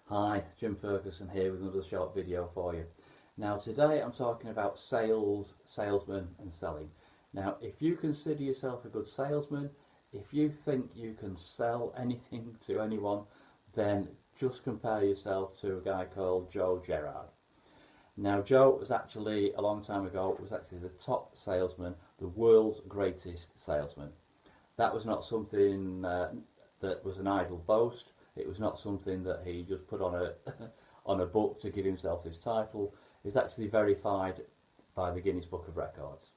Hi, Jim Ferguson here with another short video for you. Now today I'm talking about sales, salesmen and selling. Now if you consider yourself a good salesman, if you think you can sell anything to anyone, then just compare yourself to a guy called Joe Girard. Now Joe was actually, a long time ago, was actually the top salesman, the world's greatest salesman. That was not something that was an idle boast. It was not something that he just put on a on a book to give himself this title. It's actually verified by the Guinness Book of Records.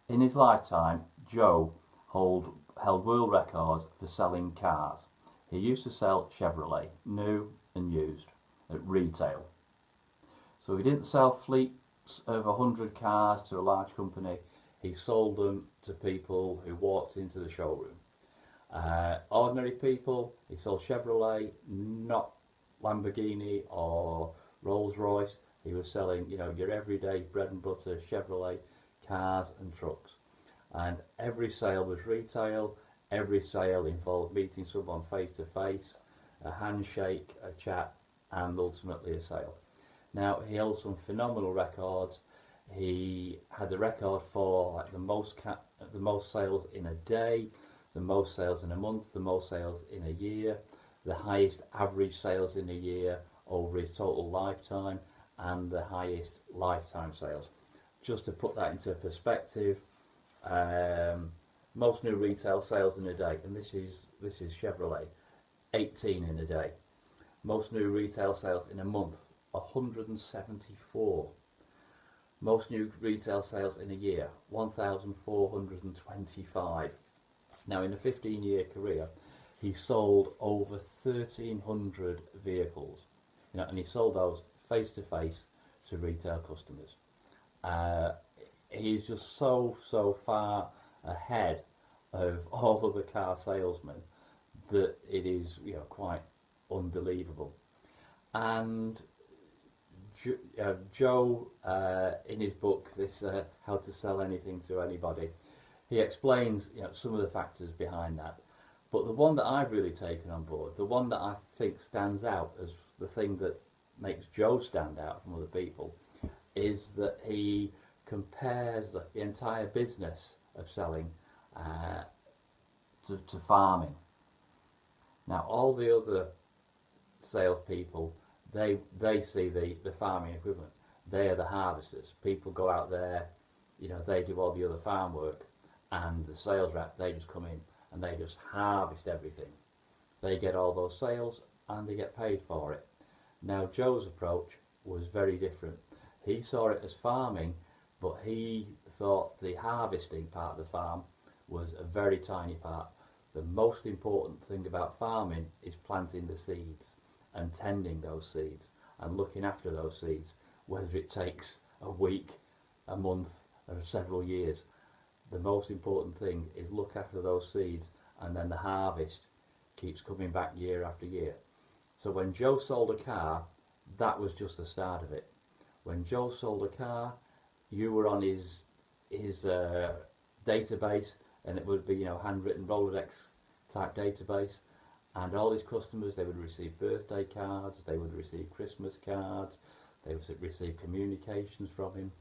In his lifetime, Joe held world records for selling cars. He used to sell Chevrolet, new and used, at retail. So he didn't sell fleets of 100 cars to a large company. He sold them to people who walked into the showroom. Ordinary people, he sold Chevrolet, not Lamborghini or Rolls Royce. He was selling, your everyday bread and butter Chevrolet cars and trucks. And every sale was retail. Every sale involved meeting someone face to face, a handshake, a chat, and ultimately a sale. Now he held some phenomenal records. He had the record for the most sales in a day, the most sales in a month, the most sales in a year, the highest average sales in a year over his total lifetime, and the highest lifetime sales. Just to put that into perspective, most new retail sales in a day, and this is Chevrolet, 18 in a day. Most new retail sales in a month, 174. Most new retail sales in a year, 1,425. Now in a 15-year career, he sold over 1,300 vehicles, and he sold those face to face to retail customers. He's just so far ahead of all of the car salesmen that it is quite unbelievable. And Joe, in his book, this How to Sell Anything to Anybody, he explains some of the factors behind that. But the one that I've really taken on board, the one that I think stands out as the thing that makes Joe stand out from other people, is that he compares the entire business of selling to farming. Now all the other salespeople, they see the farming equivalent. They are the harvesters. People go out there, they do all the other farm work, and the sales rep, they just come in and they just harvest everything. They get all those sales and they get paid for it. Now Joe's approach was very different. He saw it as farming, but he thought the harvesting part of the farm was a very tiny part. The most important thing about farming is planting the seeds and tending those seeds and looking after those seeds, whether it takes a week, a month, or several years. The most important thing is look after those seeds, and then the harvest keeps coming back year after year. So when Joe sold a car, that was just the start of it. When Joe sold a car, you were on his database, and it would be handwritten Rolodex type database, and all his customers, they would receive birthday cards, they would receive Christmas cards, they would receive communications from him.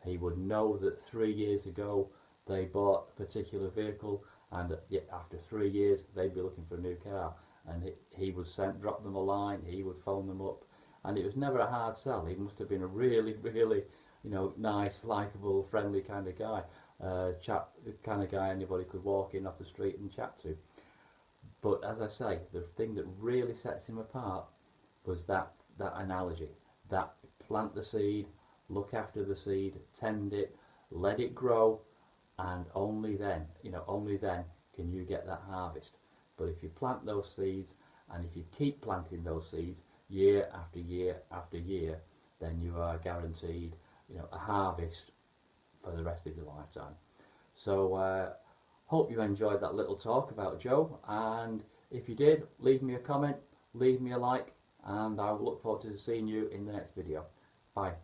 He would know that 3 years ago they bought a particular vehicle, and after 3 years they'd be looking for a new car, and he would drop them a line, he would phone them up, and it was never a hard sell. He must have been a really nice, likeable, friendly kind of guy, the kind of guy anybody could walk in off the street and chat to. But as I say, the thing that really sets him apart was that analogy, that plant the seed, look after the seed, tend it, let it grow, and only then can you get that harvest. But if you plant those seeds, and if you keep planting those seeds year after year after year, then you are guaranteed a harvest for the rest of your lifetime. So hope you enjoyed that little talk about Joe, and if you did, leave me a comment, leave me a like, and I will look forward to seeing you in the next video. Bye.